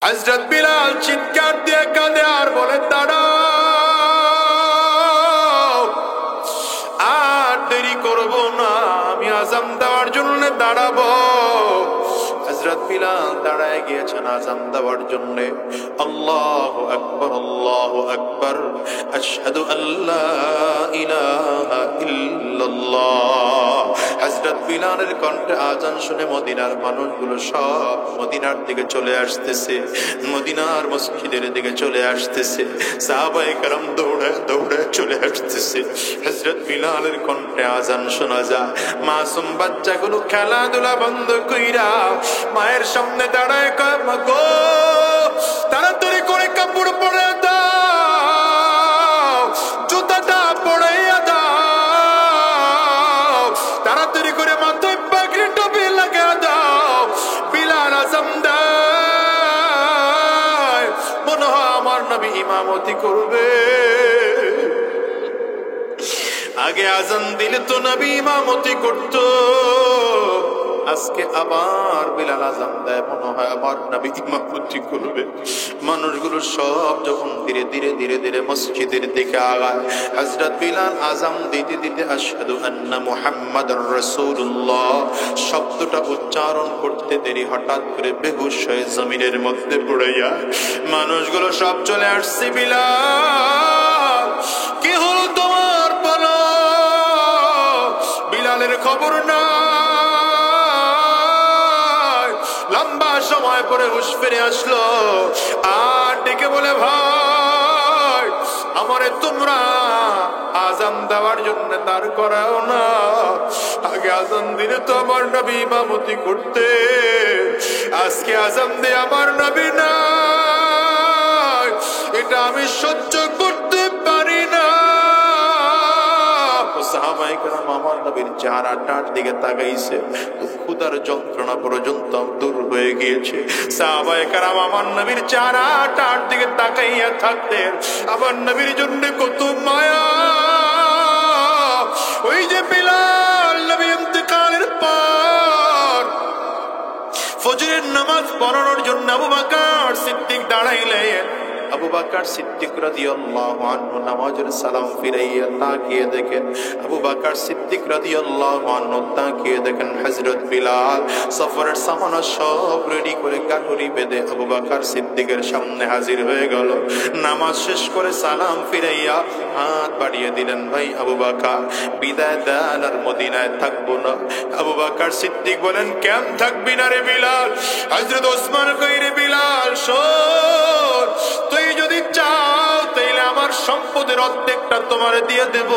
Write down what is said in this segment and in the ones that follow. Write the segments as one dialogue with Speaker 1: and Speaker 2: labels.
Speaker 1: হযরত বিলাল চিৎকার দিয়ে কাঁদে আর বলে, দাঁড়াও, আর দেরি করব না, আমি আযান দেওয়ার জন্য দাঁড়াবো। হযরত বিলাল দাঁড়ায় গিয়েছেন আযান দেওয়ার জন্য। আল্লাহু আকবার, আল্লাহু আকবার, আশহাদু আল্লা ইলাহা ইল্লাল্লাহ। হযরত বিলালের কণ্ঠে আযান শুনে মদিনার মানুষগুলো সব মদিনার দিকে চলে আসতেছে, মদিনার মসজিদের দিকে চলে আসতেছে। সাহাবায়ে কেরাম দৌড়ে দৌড়ে চলে আসতেছে। হযরত বিলালের কণ্ঠে আযান শোনা যায়। মাসুম বাচ্চাগুলো খেলাধুলা বন্ধ কইরা মায়ের সামনে দাঁড়ায় কয়, মা গো, তাড়াতাড়ি করে কাপড় পরে দাও, জুতাটা পরাইয়া দাও, তাড়াতাড়ি করে মাথায় পাগড়ি টুপি লাগিয়ে দাও। বিলাল আযান দেয়, মনে হয় আমার নবী ইমামতি করবে। আগে আযান দিলে তো নবী ইমামতি করতো, আজকে আবার বিলাল আযান দেয়, মনে হয় আমার নবী ইমামতি করবে। মানুষগুলো সব যখন ধীরে ধীরে ধীরে ধীরে মসজিদের দিকে আগায়, হযরত বিলাল আযান দিতে দিতে আশহাদু আন্না মুহাম্মাদুর রাসূলুল্লাহ শব্দটা উচ্চারণ করতে দেরি হঠাৎ করে বেহুশ হয়ে জমিনের মধ্যে পড়ে যায়। মানুষগুলো সব চলে আসছে, বিলাল কি হলো তোমার, বলো। বিলালের খবর না, লম্বা সময় পরে হুঁশ ফিরে আসলো আর ডেকে বলে, ভাই আমারে তোমরা আযান দেওয়ার জন্য দাঁড় করাও না, আগে আযান দিলে তো আমার নবী ইমামতি করতে, আজকে আযান দিয়ে আমার নবী নাই, এটা আমি সহ্য করতে পারি না। সাহাবায়ে কেরাম আমার নবীর চেহারাটার দিকে তাকাইছে, ক্ষুধার যন্ত্রণা পর্যন্ত দূর হয়ে গিয়েছে। সাহাবায়ে কেরাম আমার নবীর চেহারাটার দিকে তাকাইয়া থাকতেন, আমার নবীর জন্য কত মায়া। ওই যে বিলাল নবী ইন্তেকালের পর ফজরের নামাজ পড়ানোর জন্য আবু বকর সিদ্দিক দাঁড়াইলেন। আবু বকর সিদ্দিক রাদিয়াল্লাহু আনহু নামাজের সালাম ফিরাইয়া তাকিয়ে দেখেন, আবু বকর সিদ্দিক রাদিয়াল্লাহু আনহু তাকিয়ে দেখেন হযরত বিলাল সফরের সামান সব রেডি করে গাঠুরি বেঁধে আবু বকর সিদ্দিকের সামনে হাজির হয়ে গেল। নামাজ শেষ করে সালাম ফিরাইয়া হাত বাড়িয়ে দিলেন, ভাই আবু বকর বিদায় দেন, আর মদিনায় থাকবো না। আবু বকর সিদ্দিক বলেন, কেন থাকবি না রে বিলাল? হযরত ওসমান কইরে, বিলাল শোন, তুই যদি চাও তাইলে আমার সম্পদের অর্ধেকটা তোমারে দিয়ে দেব,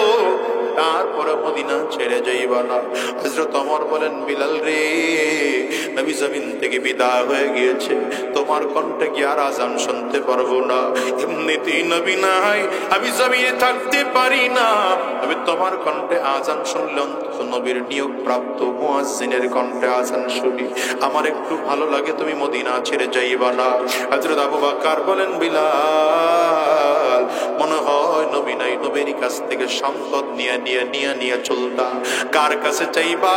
Speaker 1: তারপরে মদিনা ছেড়ে যাইবা না। হযরত ওমর বলেন, বিলাল রে, নবী জমিন থেকে বিদায় হয়ে গিয়েছে, তোমার কণ্ঠে কি আর আযান শুনতে পারবো না? এমনিতেই নবী নাই, আমি জমিনে থাকতে পারি না, আমি তোমার কণ্ঠে আযান শুনলে অন্তত নবীর নিয়োগ প্রাপ্ত মুয়াজ্জিনের কণ্ঠে আযান শুনি, আমার একটু ভালো লাগে, তুমি মদিনা ছেড়ে যাইবা না। হযরত আবু বকর বলেন, বিলাল মনে হয় নবী নাই, নবীর কাছ থেকে সম্পদ নিয়ে নিয়ে নিয়ে নিয়ে চলতা, কার কাছে চাইবা?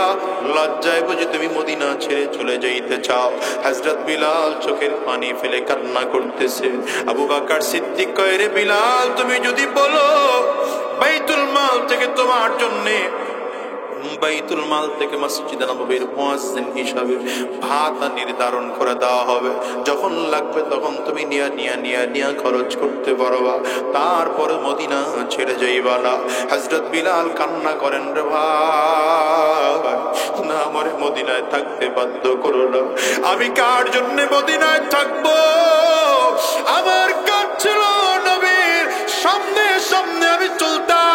Speaker 1: লজ্জায় বুঝি তুমি মদিনা ছেড়ে চলে যাইতে চাও? হযরত বিলাল চোখের পানি ফেলে কান্না করতেছে। আবু বকর সিদ্দিক কয়, রে বিলাল, তুমি যদি বলো বাইতুল মাল থেকে তোমার জন্য, বাইতুল মাল থেকে মসজিদে নববীর মুয়াজ্জিন হিসাবে ভাতা নির্ধারণ করে দেওয়া হবে, যখন লাগবে তখন তুমি নিয়া নিয়া নিয়া নিয়া খরচ করতে পারবা, তারপরে মদিনা ছেড়ে যাইবা না। হযরত বিলাল কান্না করেন, রে ভাই না, আমারে মদিনায় থাকতে বাধ্য করো না, আমি কার জন্য মদিনায় থাকবো? আমার কাজ ছিল নবীর সামনে সামনে আমি চলতাম,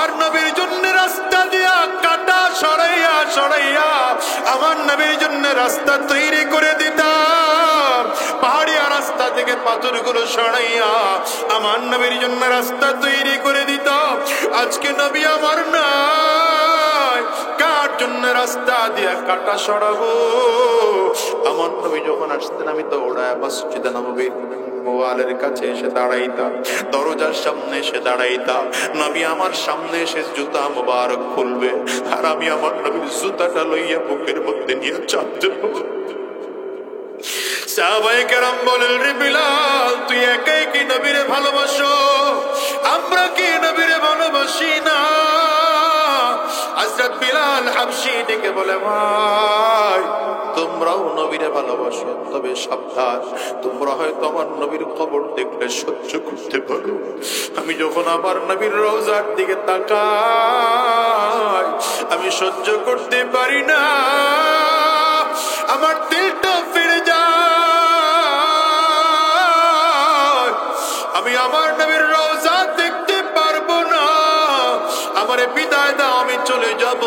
Speaker 1: আর নবীর জন্য রাস্তা দিয়া কাটা সরাইয়া সরাইয়া আমার নবীর জন্য রাস্তা তৈরি করে দিতাম, পাহাড়িয়া রাস্তা থেকে পাথরগুলো সরাইয়া আমার নবীর জন্য রাস্তা তৈরি করে দিতাম। আজকে নবী আমার নাই, কার জন্য রাস্তা দিয়া কাটা সরাবো? আমার নবী যখন আসতেন আমি তো ওড়ায় মসজিদে নববীর ওয়ালের কাছে এসে দাঁড়াইতাম, দরজার সামনে এসে দাঁড়াইতাম, নবী আমার সামনে এসে জুতা মোবারক খুলবে, আর আমি আমার নবীর জুতাটা লইয়া বুকের মধ্যে নিয়ে চাপ দেব। সাহাবায়ে কেরাম বলেন, রে বিলাল, তুই একাই কি নবীরে ভালোবাসো? আমরা কি নবীরে ভালোবাসি না? হযরত বিলাল হাবশী ডেকে বলে, ভাই, তোমরাও নবীরে ভালোবাসো, তবে সাবধান, তোমরা হয়তো আমার নবীর কবর দেখলে সহ্য করতে পারো। আমি যখন আমার নবীর রওজার দিকে তাকাই, আমি সহ্য করতে পারি না, আমার দিলটা ফিরে যায়, আমি আমার নবীর রওজা দেখতে পারবো না, আমারে বিদায় দাও, আমি চলে যাব।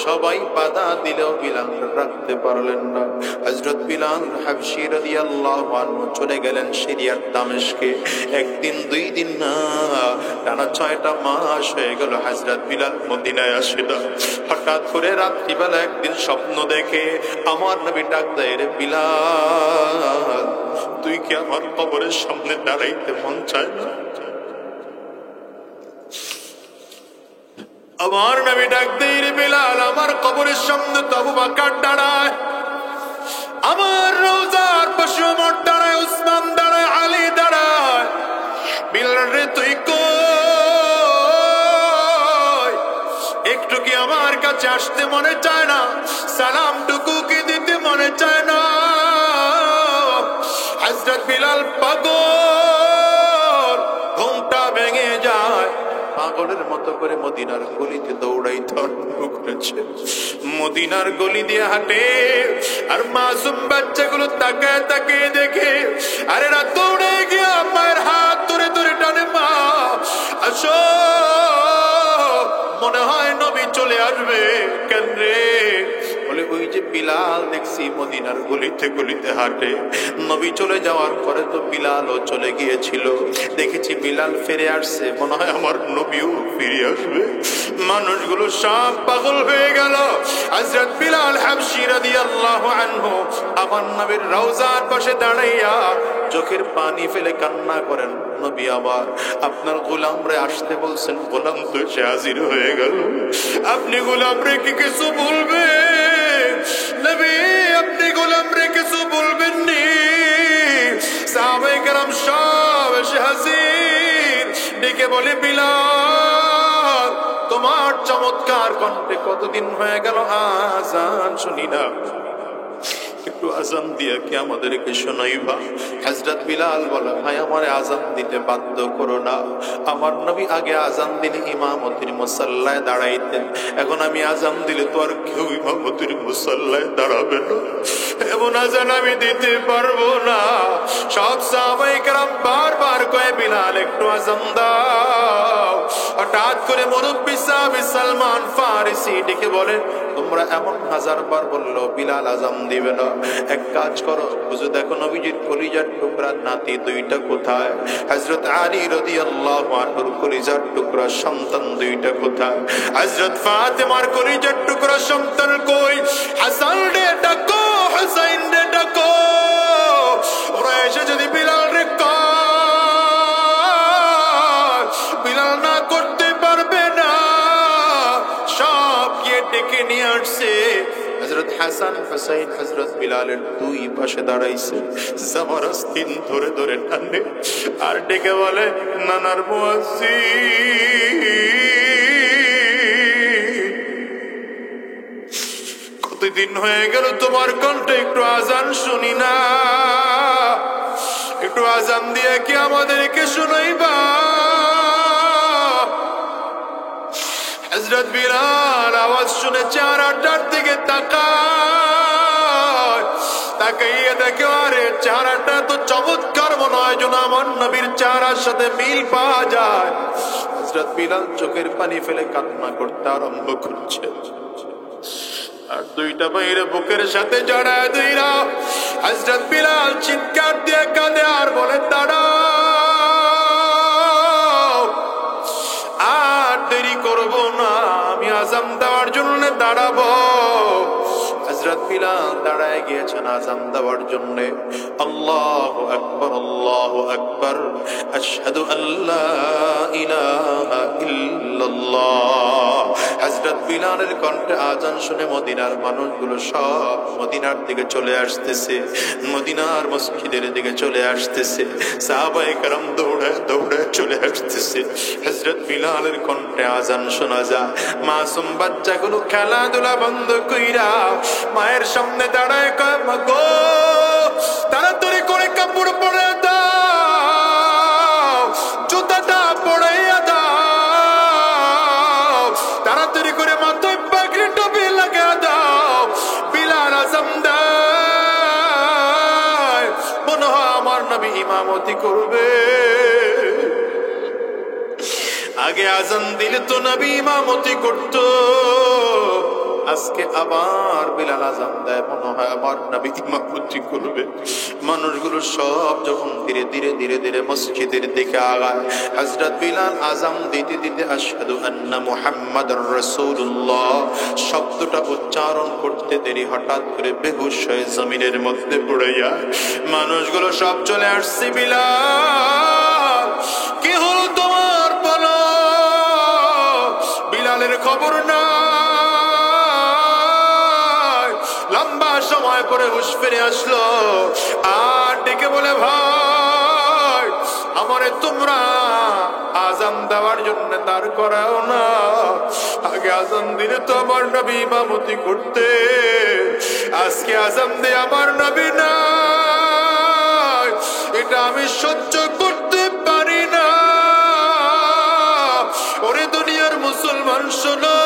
Speaker 1: সবাই বাধা দিলেও বিলাল রাখতে পারলেন না। হযরত বিলাল হাবশী রাদিয়াল্লাহু আনহু চলে গেলেন সিরিয়ার দামেস্কে। একদিন, 2 দিন না, টানা 6টা মাস হয়ে গেল হযরত বিলাল মদিনায় আসে না। হঠাৎ করে রাত্রিবেলা একদিন স্বপ্ন দেখে আমার নবী ডাক দেয়, রে বিলাল, তুই কি আমার কবরের সামনে দাঁড়াইতে মন চায় না? আমার নবী ডাক দেয়, রে বিলাল, আমার কবরের সামনে তো আবু বকর দাঁড়ায়, আমার রওজার পাশে ওমর দাঁড়ায়, উসমান দাঁড়ায়, আলী দাঁড়ায়, বিলাল রে তুই কই? একটু কি আমার কাছে আসতে মনে চায় না? সালামটুকু কি দিতে মনে চায় না? হযরত বিলাল পাগল, ঘুমটা ভেঙে যায়, পাগলের মতো করে মদিনার গলিতে দৌড়াইতে আরম্ভ করেছে। মদিনার গলি দিয়ে হাঁটে, আর মাসুম বাচ্চাগুলো তাকায় তাকিয়ে দেখে, আরে এরা দৌড়ে গিয়ে মায়ের হাত ধরে ধরে টানে, মা আসো, মনে হয় নবী চলে আসবে। কেন রে? বলে, ওই যে বিলাল দেখছি মদিনার গলিতে গলিতে হাঁটে, নবী চলে যাওয়ার পরে তো বিলালও চলে গিয়েছিল, দেখেছি বিলাল ফিরে আসছে, মনে হয় আমার নবীও ফিরে আসবে। মানুষগুলো সব পাগল হয়ে গেল। হযরত বিলাল হাবশী রাদিয়াল্লাহু আনহু আমার নবীর রওজার পাশে দাঁড়াইয়া চোখের পানি ফেলে কান্না করেন, নবী আমার, আপনার গোলামরে আসতে বলছেন, গোলাম তো এসে হাজির হয়ে গেল, আপনি গোলামরে কি কিছু বলবেন? নবী, আপনি গোলামরে কিছু বলবেন নি? সাহাবায়ে কেরাম সব এসে হাজির, ডেকে বলে, বিলাল, তোমার চমৎকার কণ্ঠে কতদিন হয়ে গেল আজান শুনি না, একটু আজান দিয়ে কি আমাদেরকে শোনাইবা? হযরত বিলাল বলে, ভাই, আমার আজান দিতে বাধ্য করো না, আমার নবী আগে আজান দিলে ইমামতির মুসাল্লায় দাঁড়াইতেন, এখন আমি আজান দিলে তো আর কেউ ইমামতির মুসাল্লায় দাঁড়াবে না, এমন আজান আমি দিতে পারবো না। সব সাহাবায়ে কেরাম বারবার কয়ে, বিলাল একটু আজান দাও। হঠাৎ করে মুরব্বি সাহাবী সালমান ফারিসি ডেকে বলেন, তোমরা এমন 1000 বার বললো বিলাল আজান দিবে না, এক কাজ করো, বুঝো দেখো নবীজির কলিজার টুকরা নাতি 2টা কোথায়? হযরত আলী রাদিয়াল্লাহু আনহুর কলিজার টুকরা সন্তান 2টা কোথায়? হযরত ফাতেমার কলিজার টুকরা সন্তান কই? হাসান রে ডাকো, হুসাইন রে ডাকো। ওরা এসে যদি বিলাল রে বিলাল না করতে পারবে না, সব গিয়ে ডেকে নিয়ে আসছে। হযরত হাসান হুসাইন হযরত বিলালের 2 পাশে দাঁড়াইছে, জামারাস্তিন ধরে ধরে টানে আর ডেকে বলে, নানার মুয়াজ্জিন, কতদিন হয়ে গেল তোমার কণ্ঠে একটু আজান শুনি না, একটু আজান দিয়ে কি আমাদেরকে শোনাইবা? হযরত বিলাল আওয়াজ শুনে চেহারাটার দিকে তাকায়, তাকাইয়ে দেখে, আরে চেহারাটা তো চমৎকার, মনে হয় যেন আমার নবীর চেহারার সাথে মিল পাওয়া যায়। হযরত বিলাল চোখের পানি ফেলে কান্না করতে আরম্ভ করছে, আর 2টা বাইরে বুকের সাথে জড়ায় দিরা হযরত বিলাল চিৎকার দিয়ে কাঁদে আর বলে, দাঁড়াও, আর দেরি করব না, আমি আজান দেওয়ার জন্য দাঁড়াবো। হযরত হযরত বিলাল দাঁড়ায় গিয়েছেন আযান দেওয়ার জন্য। আল্লাহু আকবার, আল্লাহু আকবার, আশহাদু আল্লা ইলাহা ইল্লাল্লাহ। হযরত বিলালের কণ্ঠে আযান শুনে মদিনার মানুষগুলো সব মদিনার দিকে চলে আসতেছে, মদিনার মসজিদের দিকে চলে আসতেছে। সাহাবায়ে কেরাম দৌড়ে দৌড়ে চলে আসতেছে। হযরত বিলালের কণ্ঠে আযান শোনা যায়। মাসুম বাচ্চাগুলো খেলাধুলা বন্ধ কইরা মায়ের সামনে দাঁড়ায় কয়, মা গো তাড়াতাড়ি করে কাপড় পরে দাও, জুতাটা পরাইয়া দাও, তাড়াতাড়ি করে মাথায় পাগড়ি টুপি লাগিয়ে দাও। বিলাল আযান দেয়, মনে হয় আমার নবী ইমামতি করবে। আগে আযান দিলে তো নবী ইমামতি করত, আজকে আবার বিলাল আযান দেয়, মনে হয় আমার নবী ইমামতি করবে। মানুষগুলো সব যখন ধীরে ধীরে ধীরে ধীরে মসজিদের দিকে আগায়, হযরত বিলাল আযান দিতে দিতে আশহাদু আন্না মুহাম্মাদুর রাসূলুল্লাহ শব্দটা উচ্চারণ করতে দেরি হঠাৎ করে বেহুশ হয়ে জমিনের মধ্যে পড়ে যায়। মানুষগুলো সব চলে আসছে, বিলাল কি হলো তোমার বলো? বিলালের খবর নাই। লম্বা সময় পরে হুঁশ ফিরে আসলো আর ডেকে বলে, ভাই আমারে তোমরা আযান দেওয়ার জন্য দাঁড় করাও না, আগে আযান দিলে তো আমার নবী ইমামতি করতে, আজকে আযান দিয়ে আমার নবী নাই, এটা আমি সহ্য করতে পারি না। ওরে দুনিয়ার মুসলমান শোনো,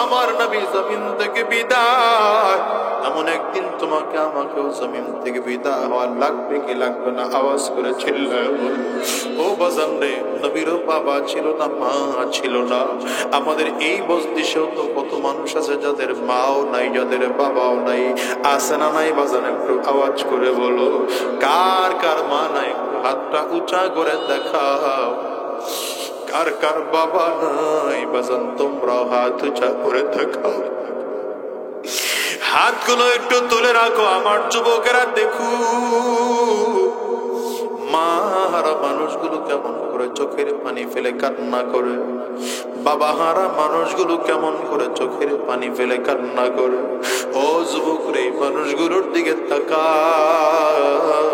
Speaker 1: আমার নবী জমিন থেকে বিদায়, এমন একদিন তোমাকে আমাকেও জমিন থেকে বিদায় হওয়া লাগবে কি লাগবে না? আওয়াজ করে চিল্লায় বল, ও বাজান রে, নবীরও বাবা ছিল না, মা ছিল না। আমাদের এই বস্তিতেও তো কত মানুষ আছে যাদের মাও নাই, যাদের বাবাও নাই। আছে না নাই বাজান? একটু আওয়াজ করে বলো, কার কার মা নাই? হাতটা উঁচা করে দেখাও। কার কার বাবা নাই বাজান? তোমরা হাত উঁচা করে দেখাও। হাতগুলো একটু তুলে রাখো আমার যুবকেরা, দেখু মা হারা মানুষগুলো কেমন করে চোখের পানি ফেলে কান্না করে, বাবা হারা মানুষগুলো কেমন করে চোখের পানি ফেলে কান্না করে। ও যুবক রে, মানুষগুলোর দিকে তাকাও।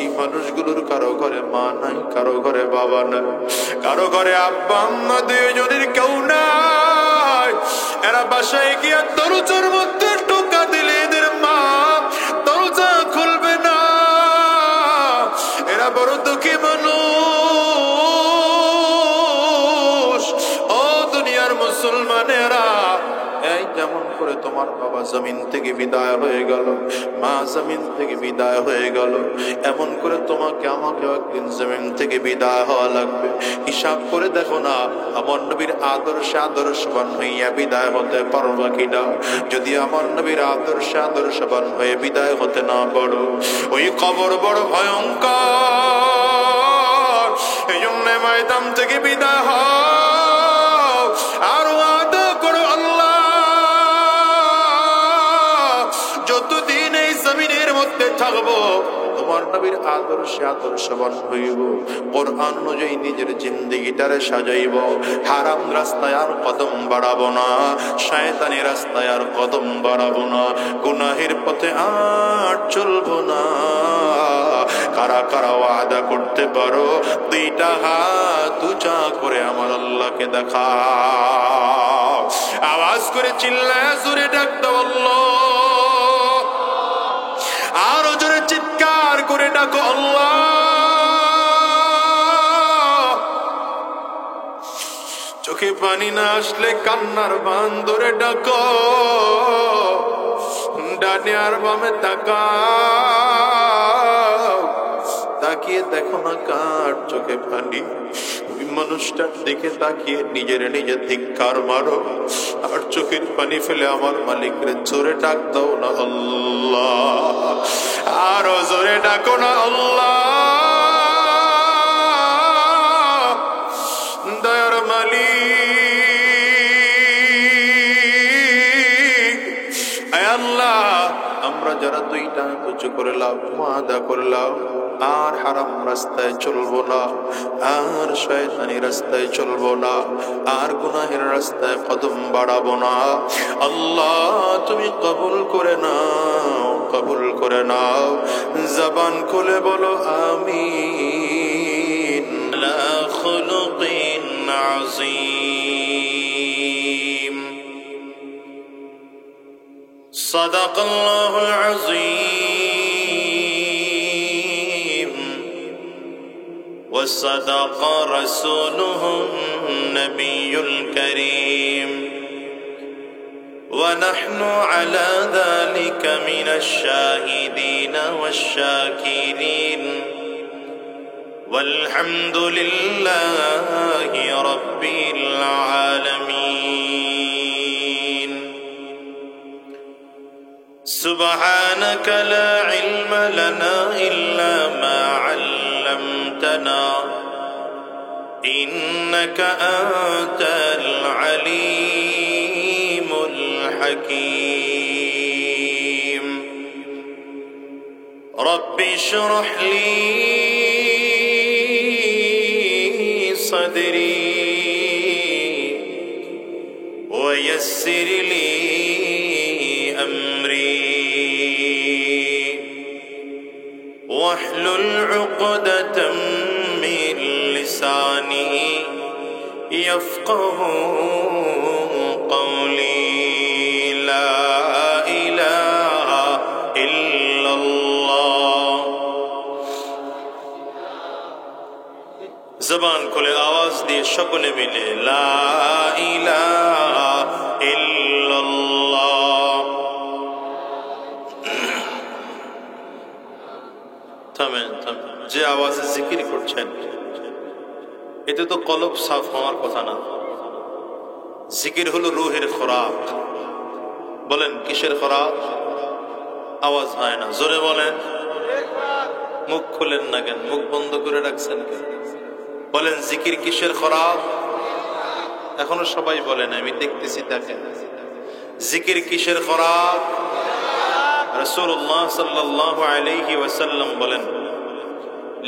Speaker 1: এই মানুষগুলোর কারো ঘরে মা নাই, কারো ঘরে বাবা নাই, কারো ঘরে আব্বা আম্মা দুইজনের কেউ নাই। এরা বাসায় গিয়া দরজার মধ্যে টোকা দিলে এদের মা দরজা খুলবে না। এরা বড় দুঃখী মানুষ। ও দুনিয়ার মুসলমানেরা, এই যেমন করে তোমার বাবা জমিন থেকে বিদায় হয়ে গেল, মা জমিন থেকে বিদায় হয়ে গেল, এমন করে তোমাকে আমাকে একদিন জমিন থেকে বিদায় হওয়া লাগবে। হিসাব করে দেখো না, আমার নবীর আদর্শে আদর্শবান হইয়া বিদায় হতে পারবা কিনা? যদি আমার নবীর আদর্শে আদর্শবান হয়ে বিদায় হতে না পারো, ওই কবর বড় ভয়ঙ্কর। এই জন্য ময়দান থেকে বিদায় হও আর ওয়াদা করো, আল্লাহ যতদিন এই জমিনের মধ্যে থাকবো তোমার নবীর আদর্শে আদর্শবান হইব, কোরআন অনুযায়ী নিজের জিন্দেগিটারে সাজাইব, হারাম রাস্তায় আর কদম বাড়াবো না, শয়তানি রাস্তায় আর কদম বাড়াবো না, গুনাহের পথে আর চলবো না। কারা কারা ওয়াদা করতে পারো? দুইটা হাত উঁচা করে আমার আল্লাহকে দেখাও। আওয়াজ করে চিল্লায় জোরে ডাক দাও আল্লাহ, আরো জোরে চিৎকার করে ডাকো আল্লাহ। চোখে পানি না আসলে কান্নার বান ধরে ডাকো, ডানে আর বামে তাকাও, তাকিয়ে দেখো না কার চোখে পানি। ওই মানুষটার দিকে তাকিয়ে নিজের নিজে ধিক্কার মারো আর চোখের পানি ফেলে আমার মালিকরে জোরে ডাক দাও না আল্লাহ, আরো জোরে ডাকো না আল্লাহ। দয়ার মালিক, আয় যারা দুইটা উঁচু করে লাও, ওয়াদা করে লাও আর হারাম রাস্তায় চলবো না, আর শয়তানি রাস্তায় চলবো না, আর গুনাহের রাস্তায় কদম বাড়াবো না। আল্লাহ তুমি কবুল করে নাও, কবুল করে নাও। জবান খুলে বলো আমিন। লা খুলুকিন আযীম। সাদাকাল্লাহুল আযীম ওয়া সাদাকা রাসূলুহুন নবিয়্যুল কারীম ওয়া নাহনু আলা যালিকা মিনাশ শাহিদিন ওয়াশ শাকিরিন والحمد لله رب العالمين سبحانك لا علم لنا إلا ما علمتنا إنك أنت العليم الحكيم رب اشرح لي صدري ويسر لي أمري واحلل عقدة من لساني يفقه قولي لا إله إلا الله জবান খুলে আওয়াজ দিয়ে সকলে মিলে লা ইলাহা ইল্লাল্লাহ। থামেন থামেন, যে আওয়াজে জিকির করছেন এতে তো কলব সাফ হওয়ার কথা না। জিকির হলো রূহের খোরাক। বলেন কিসের খোরাক? আওয়াজ হয় না, জোরে বলেন। মুখ খুলেন না কেন? মুখ বন্ধ করে রাখছেন কেন? বলেন জিকির কিসের খোরাক? এখনো সবাই বলেন, আমি দেখতেছি দেখেন। জিকির কিসের খোরাক? রাসূলুল্লাহ সাল্লাল্লাহু আলাইহি ওয়াসাল্লাম বলেন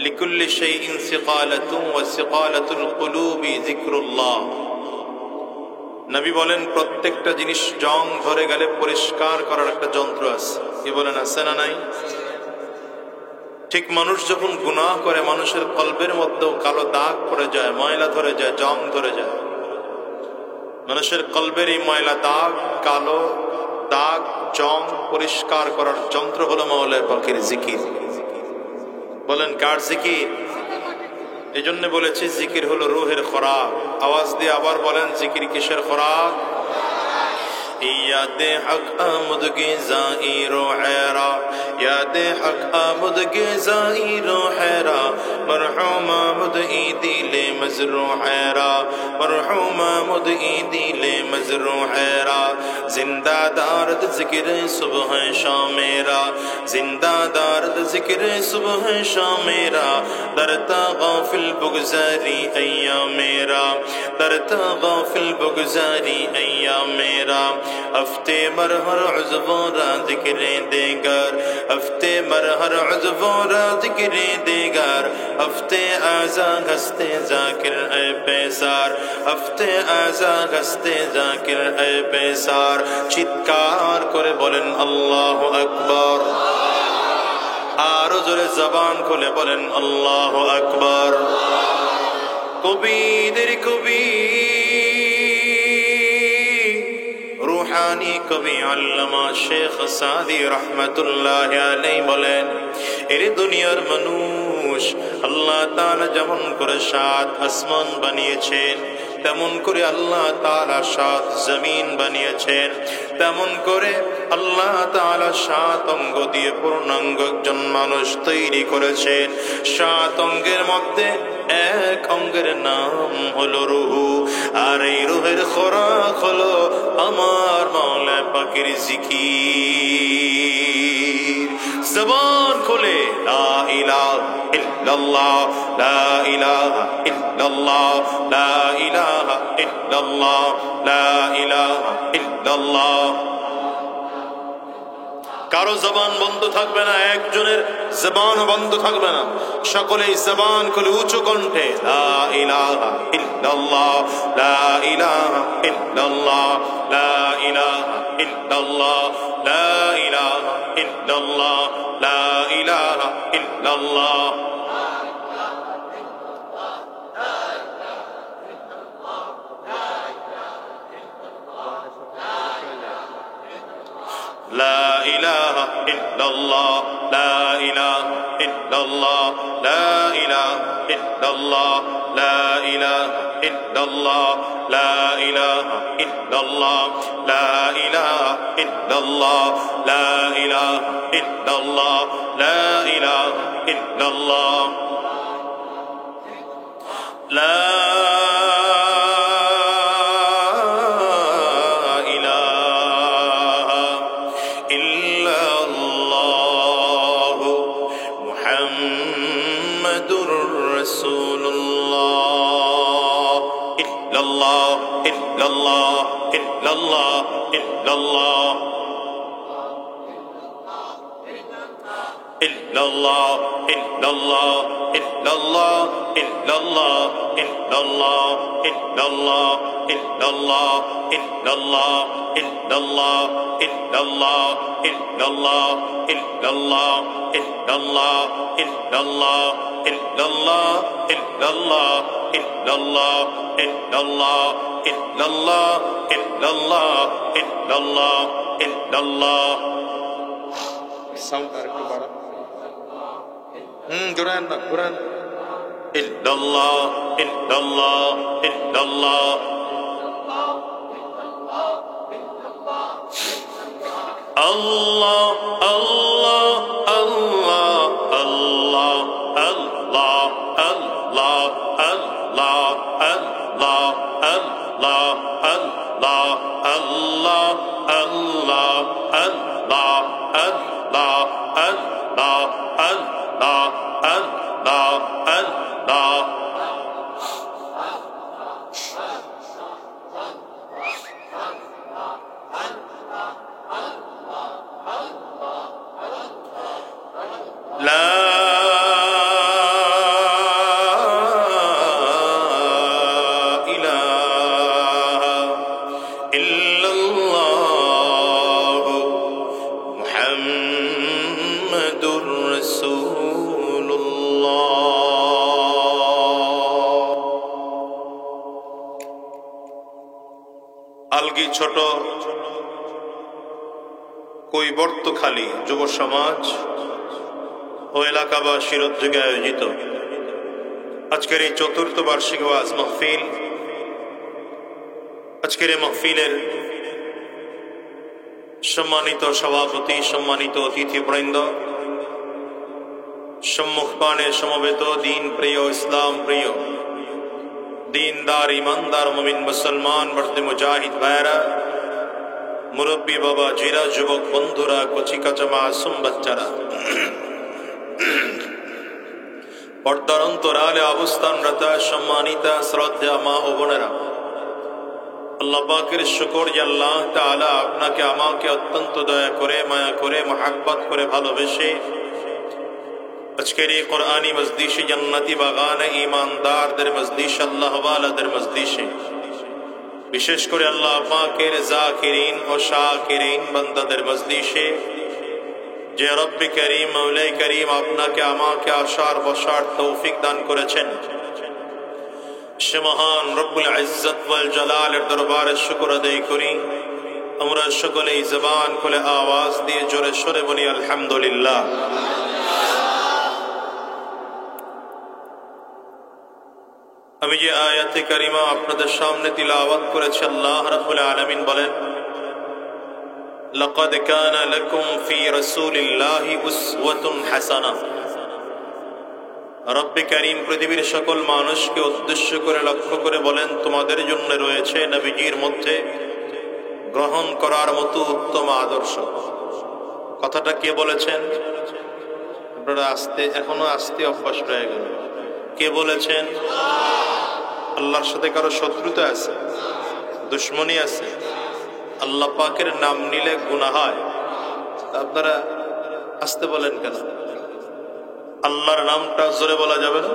Speaker 1: লিকুল্লি শাইইন সিকালাতুন ওয়া সিকালাতুল কুলুবি যিকরুল্লাহ। নবী বলেন প্রত্যেকটা জিনিস জং ধরে গেলে পরিষ্কার করার একটা যন্ত্র আছে। কি বলেন, আছে না নাই? ঠিক মানুষ যখন গুনাহ করে মানুষের কলবের মধ্যেও কালো দাগ পড়ে যায়, ময়লা ধরে যায়, জং ধরে যায়। মানুষের কলবের এই ময়লা দাগ, কালো দাগ, জং পরিষ্কার করার যন্ত্র হলো মাওলানা পাকের জিকির। বলেন কার জিকির? এই জন্য বলেছি জিকির হলো রূহের খোরাক। আওয়াজ দিয়ে আবার বলেন জিকির কিসের খোরাক? याद हक आमद के ज़ाइरो हैरा, याद हक आमद के ज़ाइरो हैरा, मरहूम आमद ई दिले मजरू हैरा, मरहूम आमद ई दिले मजरू हैरा। जिंदा दारद ज़िक्र सुबह शाम मेरा, जिंदा दारद ज़िक्र सुबह शाम मेरा, दरता गाफिल बुगज़ारी अय्याम मेरा, दरता गाफिल बुगज़ारी अय्याम मेरा। हफ्ते मरहर उज़्वोरा ज़िक्रे देगर, हफ्ते मरहर उज़्वोरा ज़िक्रे देगर, हफ्ते आज़ा हस्ते ज़ाकिर ए पैसार, हफ्ते आज़ा हस्ते ज़ाकिर ए पैसार। चित्कार करे बोलें अल्लाहु अकबर, आरो जोरे ज़बान खोले बोलें अल्लाहु अकबर। कभी देर कभी रूहानी कवि अल्लामा शेख सादी रहमतुल्लाह अलैहि बोलेन, एरे दुनियार মানুষ আল্লাহ তাআলা যেমন করে সাত আসমান বানিয়েছেন, তেমন করে আল্লাহ তাআলা সাত জমিন বানিয়েছেন, তেমন করে আল্লাহ তাআলা সাত অঙ্গ দিয়ে পূর্ণাঙ্গ একজন মানুষ তৈরি করেছেন। সাত অঙ্গের মধ্যে এক অঙ্গের নাম হলো রূহ, আর এই রূহের খোরাক হলো আমার মাওলা পাকের জিকির। জবান খুলে লা ইলাহা ইল্লাল্লাহ, লা ইলাহা ইল্লাল্লাহ, লা ইলাহা ইল্লাল্লাহ, লা ইলাহা ইল্লাল্লাহ। কারো জবান বন্ধ থাকবে না, একজনের জবান বন্ধ থাকবে না, সকলেই জবান খুলে উঁচু কণ্ঠে লা ইলাহা ইল্লাল্লাহ, লা ইলাহা ইল্লাল্লাহ, লা ইলাহা ইল্লাল্লাহ, লা ইলাহা ইল্লাল্লাহ, লা ইলাহা ইল্লাল্লাহ। لا إله إلا الله، لا إله إلا الله، لا إله إلا الله، لا إله إلا الله، لا إله إلا الله، لا إله إلا الله، لا إله إلا الله، لا إله إلا الله، لا সাউন্ড আরেকটু বাড়া, ঘুরান না, ঘুরান। ইল্লাল্লাহ ইল্লাল্লাহ ইল্লাল্লাহ, আল্লাহ আল্লাহ আল্লাহ আল্লাহ আল্লাহ আল্লাহ আল্লাহ আল্লাহ আল্লাহ আল্লাহ আল্লাহ আল্লাহ আল্লাহ আল্লাহ আল্লাহ আল্লাহ আল্লাহ আল্লাহ। আলগি ছোট কৈবর্তখালী যুব সমাজ ও এলাকাবাসীর উদ্যোগে আয়োজিত আজকের এই চতুর্থ বার্ষিক ওয়াজ মাহফিল, আজকের এই মাহফিলের সম্মানিত সভাপতি, সম্মানিত অতিথিবৃন্দ, সম্মুখপানে সমবেত দিন প্রিয়, ইসলাম প্রিয়, दीनदार ईमानदार मुमिन मुसलमान बढ़ते मुजाहिद भाईरा, मुरब्बी बाबा जीरा, যুবক বন্ধুরা, কচি কাঁচা মাসুম বাচ্চারা, পর্দার অন্তরালে অবস্থানরত সম্মানিতা শ্রদ্ধা মা ও বোনেরা, আল্লাহ পাকের শুকর যে আল্লাহ তাআলা আপনাকে আমাকে অত্যন্ত দয়া করে, মায়া করে, মহব্বত করে ভালোবেসে আজকের এই কোরআনী মজলিসে, জান্নাতি বাগানে ঈমানদারদের মজলিসে, আল্লাহ ওয়ালাদের মজলিসে, বিশেষ করে আল্লাহ পাকের জাকিরিন ও শাকিরিন বান্দাদের মজলিসে যে রব্বি করিম, মওলাই করিম আপনাকে আমাকে আসার বসার তৌফিক দান করেছেন, সে মহান রব্বুল ইজ্জত ওয়াল জালালের দরবারে শুকর আদায় করি। আমরা সকলেই জবান খুলে আওয়াজ দিয়ে জোরে সোরে বলি আলহামদুলিল্লাহ। আমি যে আয়াতে কারিমা আপনাদের সামনে তিলাওয়াত করেছি, আল্লাহ রাব্বুল আলামিন বলেন, লাকাদ কানা লাকুম ফি রাসূলিল্লাহি উসওয়াতুন হাসানাহ। রব্বে কারীম পৃথিবীর সকল মানুষকে উদ্দেশ্য করে লক্ষ্য করে বলেন, তোমাদের জন্য রয়েছে নবীজির মধ্যে গ্রহণ করার মতো উত্তম আদর্শ। কথাটা কে বলেছেন? আপনারা এখনো আসতে অভ্যাস রয়ে গেল। কে বলেছেন? আল্লাহর সাথে কারো শত্রুতা আছে, দুশ্মনী আছে? আল্লাহ পাকের নাম নিলে গুনাহ হয়, আপনারা আসতে বলেন কেন? আল্লাহর নামটা জোরে বলা যাবে না?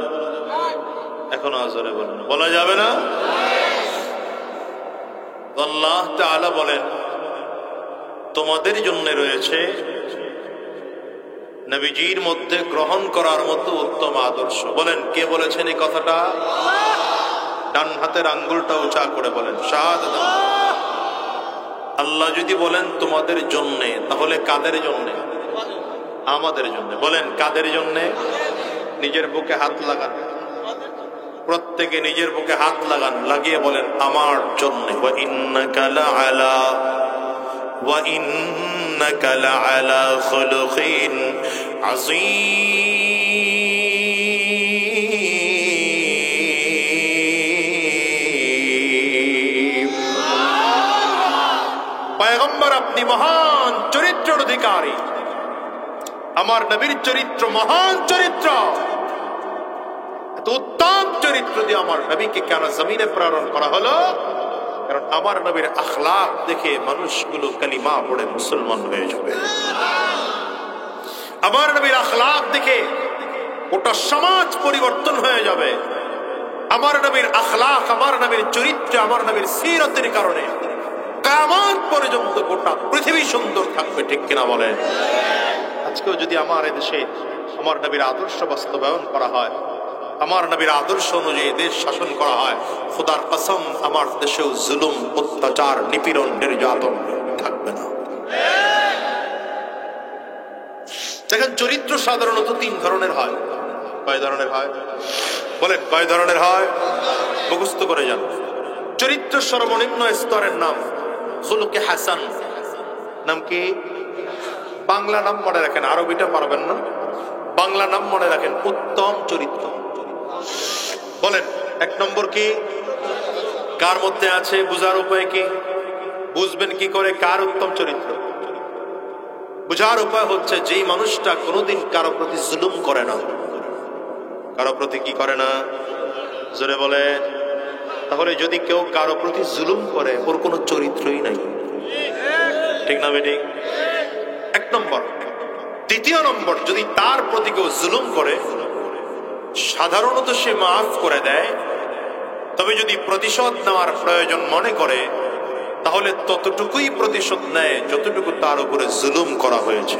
Speaker 1: এখনো জোরে বলেন, বলা যাবে না? আল্লাহ তাআলা বলেন তোমাদের জন্য রয়েছে নবীজির মধ্যে গ্রহণ করার মতো উত্তম আদর্শ। বলেন কে বলেছেন এই কথাটা? ডান হাতের আঙ্গুলটা উঁচা করে বলেন শাহাদাত। আল্লাহ যদি বলেন তোমাদের জন্য, তাহলে কাদের জন্য? আমাদের জন্য। বলেন কাদের জন্য? নিজের বুকে হাত লাগান, প্রত্যেকে নিজের বুকে হাত লাগান, লাগিয়ে বলেন আমার জন্য। ওয়া ইন্নাকা লাআলা ওয়া ইন্নাকা লাআলা খুলুকিন আযীম। পয়গম্বর আপনি মহান চরিত্রের অধিকারী। আমার নবীর চরিত্র মহান চরিত্র, উত্তম চরিত্র দিয়ে আমার নবীকে কেন জমিনে প্রেরণ করা হলো? কারণ আমার নবীর আখলাক দেখে মানুষগুলো কালিমা পড়ে মুসলমান হয়ে যাবে। আমার নবীর আখলাক দেখে গোটা সমাজ পরিবর্তন হয়ে যাবে। আমার নবীর আখলাক, আমার নবীর চরিত্র, আমার নবীর সিরতের কারণে কিয়ামত পর্যন্ত গোটা পৃথিবী সুন্দর থাকবে। ঠিক কিনা বলেন? আজকেও যদি আমার এদেশে আমার নবীর আদর্শ বাস্তবায়ন করা হয়, আমার নবীর আদর্শ অনুযায়ী দেশ শাসন করা হয়, খোদার কসম আমার দেশেও জুলুম, অত্যাচার, নিপীড়ন, নির্যাতন থাকবে না। দেখেন চরিত্র সাধারণত 3 ধরনের হয়। কয় ধরনের হয়? বলেন কয় ধরনের হয়? মুখস্থ করে যান। চরিত্র সর্বনিম্ন স্তরের নাম খুলুকে হাসান। নাম কি? বাংলা নাম মনে রাখেন, আরবিটা পারবেন না। বাংলা নাম মনে রাখেন, উত্তম চরিত্র। বলেন 1 নম্বর কি? কার মধ্যে আছে? বুঝার উপায় কি? বুঝবেন কি করে কার উত্তম চরিত্র? বুঝার উপায় হচ্ছে যেই মানুষটা কোনোদিন কারো প্রতি জুলুম করে না। কারো প্রতি কি করে না? জোরে বলেন। তাহলে যদি কেউ কারো প্রতি জুলুম করে, ওর কোনো চরিত্রই নাই। ঠিক না বেঠিক? 1 নম্বর। 2 নম্বর, যদি তার প্রতি কেউ জুলুম করে, সাধারণত সে মাফ করে দেয়। তবে যদি প্রতিশোধ নেওয়ার প্রয়োজন মনে করে, তাহলে ততটুকুই প্রতিশোধ নেয় যতটুকু তার উপরে জুলুম করা হয়েছে।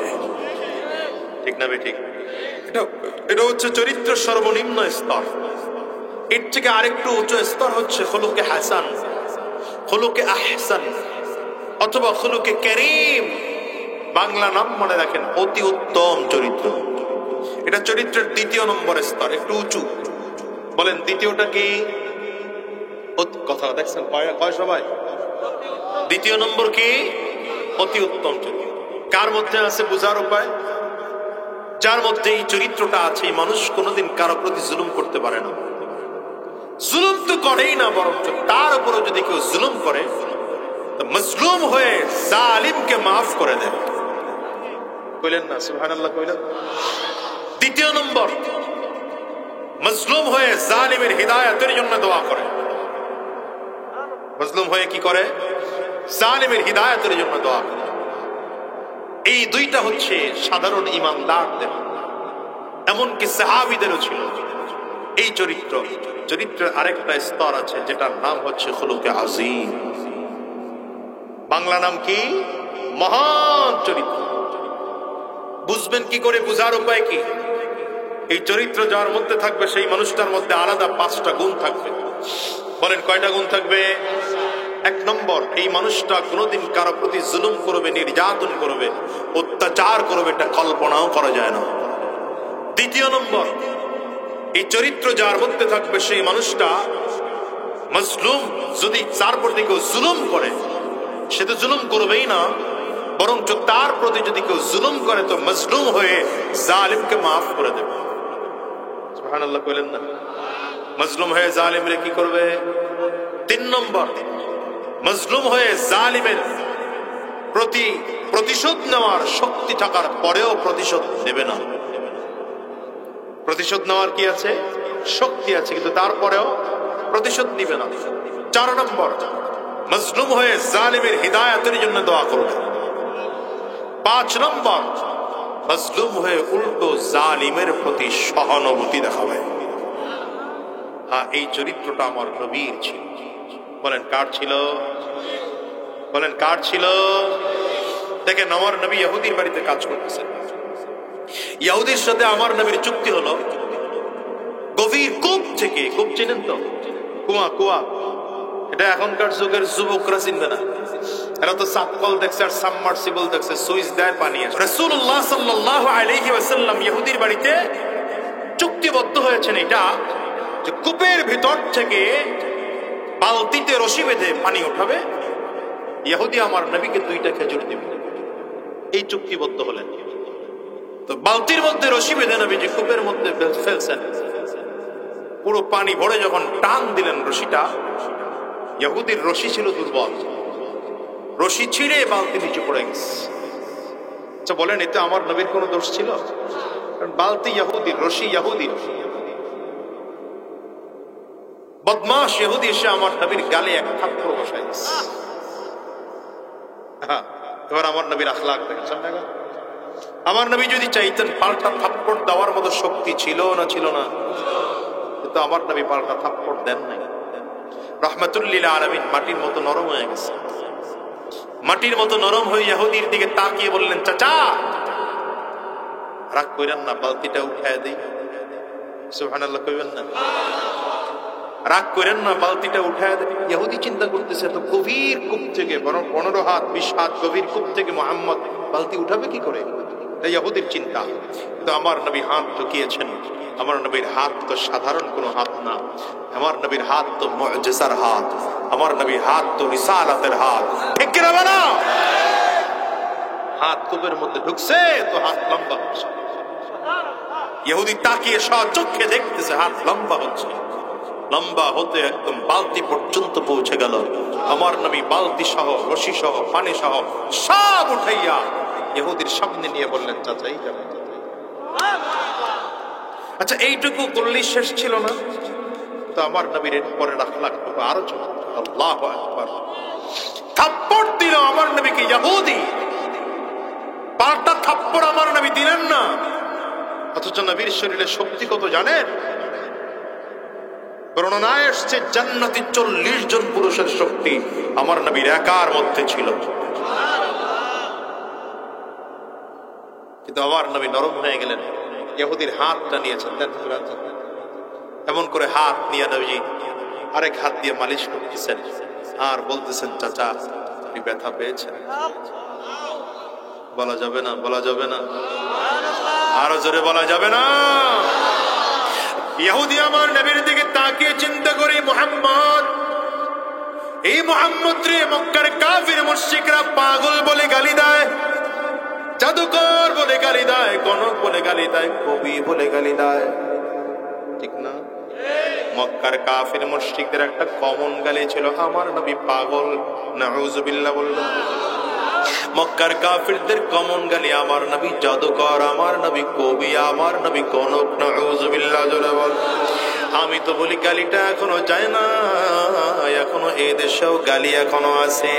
Speaker 1: ঠিক না বেঠিক? এটা হচ্ছে চরিত্রের সর্বনিম্ন স্তর। এর থেকে আরেকটু উচ্চ স্তর হচ্ছে খুলুকে হাসান, খুলুকে আহসান, অথবা খুলুকে কারীম। বাংলা নাম মনে রাখেন, অতি উত্তম চরিত্র। এটা চরিত্রের 2 নম্বর স্তর, একটু উঁচু। বলেন দ্বিতীয়টা কি? কথা দেখছেন কয় সবাই? 2 নম্বর কি? অতি উত্তম চরিত্র। কার মধ্যে আছে? বুঝার উপায়। যার মধ্যে এই চরিত্রটা আছে, এই মানুষ কোনোদিন কারো প্রতি জুলুম করতে পারে না। জুলুম তো করেই না, বরং তার উপরে যদি কেউ জুলুম করে, তো মজলুম হয়ে জালিমকে মাফ করে দেয়। কইলেন না সুবহানাল্লাহ? কইলেন। 2 নম্বর, মজলুম হয়ে জালিমের হিদায়াতের জন্য দোয়া করে। মজলুম হয়ে কি করে? জালিমের হিদায়াতের জন্য দোয়া করে। এই 2টা হচ্ছে সাধারণ ঈমানদারদের, এমনকি সাহাবীদেরও ছিল এই চরিত্র। চরিত্রের আরেকটা স্তর আছে, যেটার নাম হচ্ছে খুলুকে আযীম। বাংলা নাম কি? মহান চরিত্র। বুঝবেন কি করে? বুঝার উপায় কি? এই চরিত্র যার মধ্যে থাকবে, সেই মানুষটার মধ্যে আলাদা 5টা গুণ থাকবে। বলেন কয়টা গুণ থাকবে? 1 নম্বর, এই মানুষটা কোনোদিন কারো প্রতি জুলুম করবে, নির্যাতন করবে, অত্যাচার করবে, এটা কল্পনাও করা যায় না। 2 নম্বর, এই চরিত্র যার মধ্যে থাকবে, সেই মানুষটা মজলুম, যদি তার প্রতি কেউ জুলুম করে, সে তো জুলুম করবেই না, বরং তার প্রতি যদি কেউ জুলুম করে, তো মজলুম হয়ে জালিমকে মাফ করে দেবে। সুবহানাল্লাহ কইলেন না? মজলুম হয়ে জালিমরে কি করবে? 3 নম্বর, মজলুম হয়ে জালিমের প্রতি প্রতিশোধ নেওয়ার শক্তি থাকার পরেও প্রতিশোধ নেবে না। প্রতিশোধ নেওয়ার কি আছে? শক্তি আছে, কিন্তু তারপরেও প্রতিশোধ নিবে না। 4 নম্বর, মজলুম হয়ে জালিমের হিদায়াতের জন্য দোয়া করবে। 5 নম্বর, মাজলুম হয়ে উল্টো জালিমের প্রতি সহানুভূতি দেখাবে। হ্যাঁ, এই চরিত্রটা আমার নবীর ছিল। বলেন কার ছিল? বলেন কার ছিল? দেখেন, আমার নবী ইহুদির বাড়িতে কাজ করতেছেন। ইহুদির সাথে আমার নবীর চুক্তি হলো, গভীর কূপ থেকে, কূপ চিনেন তো? কুয়া, কুয়া। এটা এখনকার যুগের যুবকরা চিনবে না, এরা তো সাবকল দেখছে আর সাবমার্সিবল দেখছে, সুইচ দেয় পানি আসে। রাসূলুল্লাহ সাল্লাল্লাহু আলাইহি ওয়াসাল্লাম ইহুদির বাড়িতে চুক্তিবদ্ধ হয়েছেন এটা যে কূপের ভিতর থেকে বালতিতে রশি বেঁধে পানি উঠাবে, ইহুদি আমার নবীকে 2টা খেজুর দিবে। এই চুক্তিবদ্ধ হলেন। তো বালতির মধ্যে রশি বেঁধে নবীজি কূপের মধ্যে ফেলছেন। পুরো পানি ভরে যখন টান দিলেন রশিটা, ইহুদির রশি ছিল দুর্বল, রশি ছিঁড়ে বালতি নিচে পড়ে গেছে। আচ্ছা বলেন, এতে আমার নবীর কোনো দোষ ছিল? কারণ বালতি ইহুদির, রশি ইহুদির। বদমাশ ইহুদি এসে আমার নবীর গালে এক থাপ্পড় বসাই দিয়েছে। এবার আমার নবীর আখলাক দেখেছেন না? আমার নবী যদি চাইতেন, পাল্টা থাপ্পড় দেওয়ার মতো শক্তি ছিল না? ছিল না? কিন্তু আমার নবী পাল্টা থাপ্পড় দেন নাই। রাহমাতুল লিল আলামিন মাটির মতো নরম হয়ে গেছে। মাটির মতো নরম হয়ে ইহুদির দিকে তাকিয়ে বললেন, চাচা রাগ কইরেন না, বালতিটা উঠায় দেই। সুবহানাল্লাহ কইবেন না? রাগ করেন না, বালতিটা উঠায় দেয়। ইহুদি চিন্তা করতেছে, তো গভীর কূপ থেকে, বরং 15 হাত 20 হাত গভীর কূপ থেকে মুহাম্মদ বালতি উঠাবে কি করে? এটা ইহুদির চিন্তা। কিন্তু আমার নবী হাত ঢুকিয়েছেন। আমার নবীর হাত তো সাধারণ কোনো হাত না, আমার নবীর হাত তো মুআজিজার হাত, আমার নবীর হাত তো রিসালাতের হাত। ঠিক কি না বলো? হাত কূপের মধ্যে ঢুকছে তো হাত লম্বা হচ্ছে। ইহুদি তাকিয়ে সচক্ষে দেখতেছে হাত লম্বা হচ্ছে। লম্বা হতে একদম বালতি পর্যন্ত পৌঁছে গেল। আমার নবী বালতি সহ, রশি সহ, পানি সহ সব উঠাইয়া ইহুদির সামনে নিয়ে বললেন, চাচা এই যাবেন। আচ্ছা, এইটুকু করলেই শেষ ছিল না? তো আমার নবীর পরে আখলাক আরো চমৎকার। আল্লাহু আকবার। থাপ্পড় দিল আমার নবীকে ইহুদি, পাল্টা থাপ্পড় আমার নবী দিলেন না। অথচ নবীর শরীরে শক্তি কত জানেন? বর্ণনায় এসেছে জান্নাতি 40 জন পুরুষের শক্তি আমার নবীর একার মধ্যে ছিল। কিন্তু আমার নবী নরম হয়ে গেলেন। ইহুদির হাতটা নিয়েছেন, এমন করে হাত নিয়ে নবীজি আরেক হাত দিয়ে মালিশ করতেছেন আর বলতেছেন, চাচা আপনি ব্যথা পেয়েছেন? বলা যাবে না, বলা যাবে না, আরো জোরে বলা যাবে না। ইহুদি আমার নবীর দিকে তাকিয়ে চিন্তা করে, মুহাম্মদ, এই মুহাম্মদ রে মক্কার কাফির মুশরিকরা পাগল বলে গালি দেয়, জাদুকর বলে গালি দেয়, গণক বলে গালি দেয়, কবি বলে গালি দেয়। ঠিক না? মক্কার কাফির মুশরিকদের একটা কমন গালি ছিল, আমার নবী পাগল। নাউযুবিল্লাহ বললেন। মক্কার কাফিরদের কমন গালি, আমার নবী জাদুকর, আমার নবী কবি, আমার নবী গণক। নাউযুবিল্লাহ জোরে বল। আমি তো বলি গালিটা এখনো যায় না, এখনো এই দেশেও গালি এখনো আছে।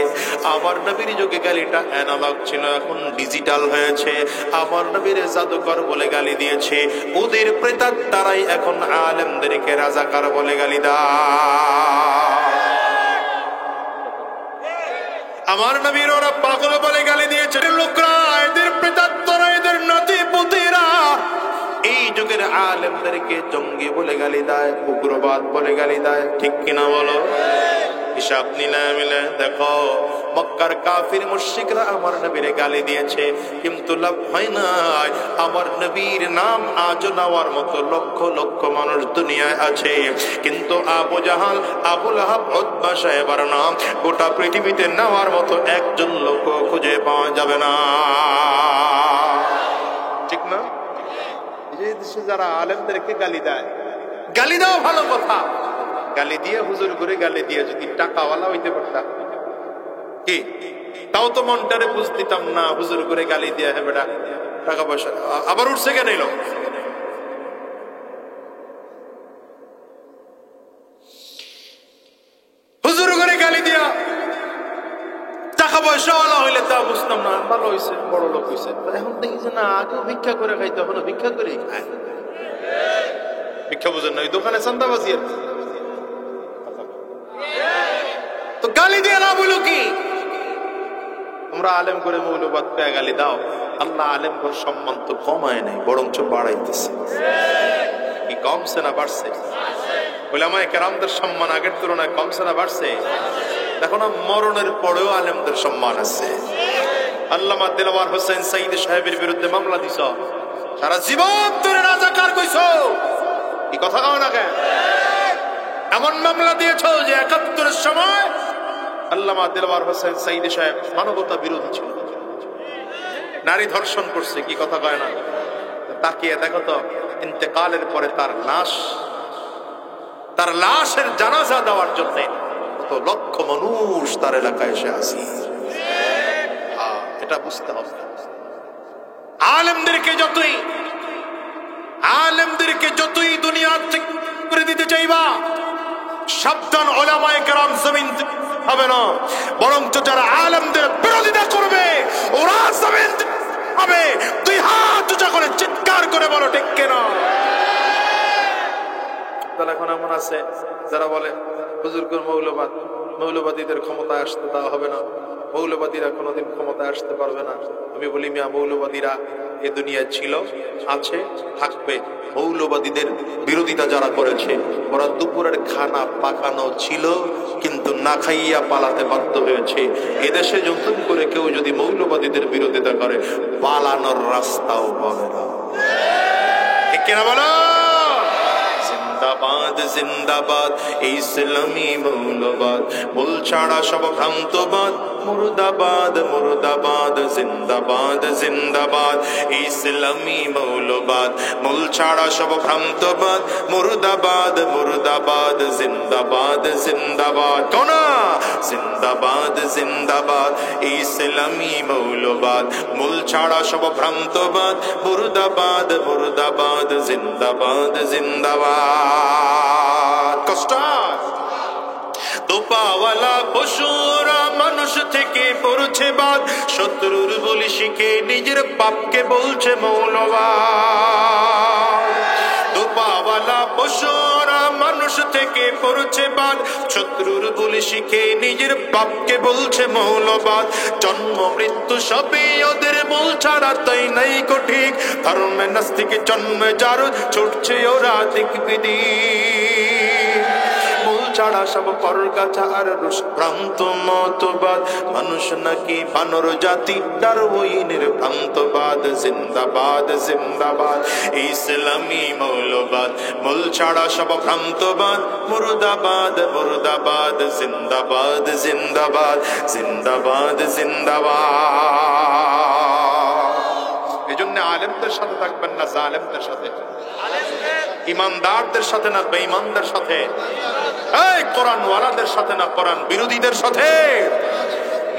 Speaker 1: আমার নবীর যুগে গালিটা অ্যানালগ ছিল, এখন ডিজিটাল হয়েছে। আমার নবীর জাদুকর বলে গালি দিয়েছে, ওদের প্রেতাত্মারাই এখন আলেমদেরকে রাজাকার বলে গালি দেয়। আমার নবীর ওরা পাগল বলে গালি দিয়েছে। লোকরা, এদের প্রেতাত্মারা, এদের নাতিপুতিরা এই যুগের আলেমদেরকে জঙ্গি বলে গালি দেয়, উগ্রবাদ বলে গালি দেয়। ঠিক কিনা বলো? হিসাব মিলে দেখো, মক্কার কাফির মুশরিকরা আমার নবীরে গালি দিয়েছে, কিন্তু লাভ হয় নাই। আমার নবীর নাম আজ নেওয়ার মতো লক্ষ লক্ষ মানুষ দুনিয়ায় আছে, কিন্তু আবু জাহাল, আবু লাহাব, উতবা সাহেবের নাম গোটা পৃথিবীতে নেওয়ার মতো একজন লোক খুঁজে পাওয়া যাবে না। ঠিক না? এই দেশে যারা আলেমদেরকে গালি দেয়, গালি দাও ভালো কথা, গালি দিয়ে হুজুর করে গালি দিয়ে যদি টাকাওয়ালা হইতে পারতাম কি, তাও তো মনটারে বুঝ দিতাম না। হুজুর করে গালি দিয়ে, হ্যাঁ বেটা টাকা পয়সা আবার উঠছে কেন এলো? হুজুর করে গালি দিয়া টাকা পয়সাওয়ালা হইলে তা বুঝতাম বুঝলাম না, ভালো হয়েছে, বড় লোক হয়েছে। এখন দেখি যে না, আগেও ভিক্ষা করে খাইতো, এখনো ভিক্ষা করেই খায়। ভিক্ষা বুঝেন না, ওই দোকানে চান্দাবাজি আর কি। তো গালি দিয়ে না বলো কি? তোমরা আলেম করে মৌলবাদ পেয়ে গালি দাও, আল্লাহ আলেম করে সম্মান তো কমায় নাই, বরঞ্চ বাড়াইতেছে। কি কমছে না বাড়ছে? উলামায়ে কেরামদের সম্মান আগের তুলনায় কমছে না বাড়ছে? দেখো না, মরণের পরেও আলেমদের সম্মান আছে। আল্লামা দেলওয়ার হোসেন সাইদ সাহেবের বিরুদ্ধে মামলা দিছ, সারা জীবন ধরে রাজাকার কইছো, কি কথা কও না কেন? এমন মামলা দিয়েছো যে ৭১-এর সময় আল্লামা দেলওয়ার হোসেন সাইদ সাহেব মানবতা বিরোধী ছিল, নারী ধর্ষণ করছে, কি কথা কয় না? তাকিয়ে দেখো তো, ইন্তেকালের পরে তার লাশের জানাজা দেওয়ার জন্য কত লক্ষ মানুষ তার এলাকায় এসে আসি। এটা বুঝতে হবে। আলেমদেরকে যতই দুনিয়া থেকে করে দিতে চাইবা, সাবধান, উলামায়ে কেরাম জমিন হবে না, বরং যারা আলেমদের বিরোধিতা করবে ওরা জমিন হবে। তুই হাত উঁচা করে চিৎকার করে বলো ঠিক কেনা। এখন এমন আছে যারা বলে হুজুর কোন মৌলবাদীদের ক্ষমতায় আসতে দেওয়া হবে না, মৌলবাদীরা কোনোদিন ক্ষমতায় আসতে পারবে না। আমি বলি, মিয়া, মৌলবাদীরা এ দুনিয়ায় ছিল, আছে, থাকবে। মৌলবাদীদের বিরোধিতা যারা করেছে ওরা দুপুরের খানা পাকানো ছিল, কিন্তু না খাইয়া পালাতে বাধ্য হয়েছে। এদেশে নতুন করে কেউ যদি মৌলবাদীদের বিরোধিতা করে, পালানোর রাস্তাও পাবে না। ঠিক কিনা বলো? জিন্দাবাদ জিন্দাবাদ ইসলামী মৌলবাদ, মূল ছাড়া সব ভ্রান্তবাদ, মুর্দাবাদ মুর্দাবাদ, জিন্দাবাদ জিন্দাবাদ ইসলামী মৌলবাদ, মূল ছাড়া সব ভ্রান্তবাদ, মুর্দাবাদ মুর্দাবাদ, জিন্দাবাদ জিন্দাবাদ। কোনা জিন্দাবাদ জিন্দাবাদ ইসলামী মৌলবাদ, মূল ছাড়া সব ভ্রান্তবাদ, মুর্দাবাদ মুর্দাবাদ, জিন্দাবাদ জিন্দাবাদ। কষ্ট দোপাওয়ালা পশুরা মানুষ থেকে পড়ছে বাদ, শত্রুর বলি শিখে নিজের বাপকে বলছে মৌলবাদ। দোপাওয়ালা পশুরা মানুষ থেকে পড়ছে বাদ, শত্রুর বলি শিখে নিজের বাপকে বলছে মৌলবাদ। জন্ম মৃত্যু সবই ওদের মূল ছাড়া তাই নাই ঠিক, ধর্মে নাস্তিকে জন্মে যার ছুটছে ওরা দিক বিদি, ছাড়া সব পরগাছার ভ্রান্ত মতবাদ, মানুষ নাকি বানর জাতি, ডারউইনের ভ্রান্তবাদ। জিন্দাবাদ জিন্দাবাদ ইসলামী মৌলবাদ, মূল ছাড়া সব ভ্রান্তবাদ, মুর্দাবাদ মুর্দাবাদ, জিন্দাবাদ জিন্দাবাদ জিন্দাবাদ জিন্দাবাদ। এজন্য আলেমদের সাথে থাকবেন না জালেমদের সাথে, ইমানদারদের সাথে না বেঈমানদের সাথে, এই কোরআন ওয়ালাদের সাথে না কোরআন বিরোধীদের সাথে,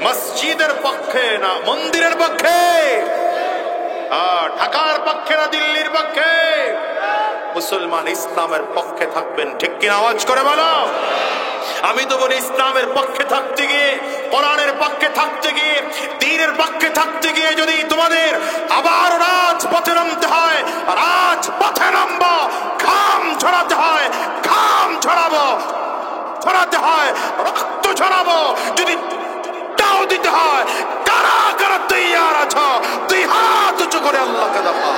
Speaker 1: মসজিদের পক্ষে না মন্দিরের পক্ষে, ঢাকার পক্ষে না দিল্লির পক্ষে। মুসলমান ইসলামের পক্ষে থাকবেন, ঠিক কিনা আওয়াজ করে বলো। আমি তো বলি ইসলামের পক্ষে থাকতে গিয়ে, কোরআনের পক্ষে থাকতে গিয়ে, দ্বীনের পক্ষে থাকতে গিয়ে যদি তোমাদের আবার রাজপথে নামতে হয়, রাজপথে নামবো, ঘাম ঝরাতে হয়, ঘাম ঝরাতে হয়, রক্ত ঝরাবো, যদি তাও দিতে হয়, কারা কারা তৈয়ার আছো? তুই হাত উঁচু করে আল্লাহকে দেখা।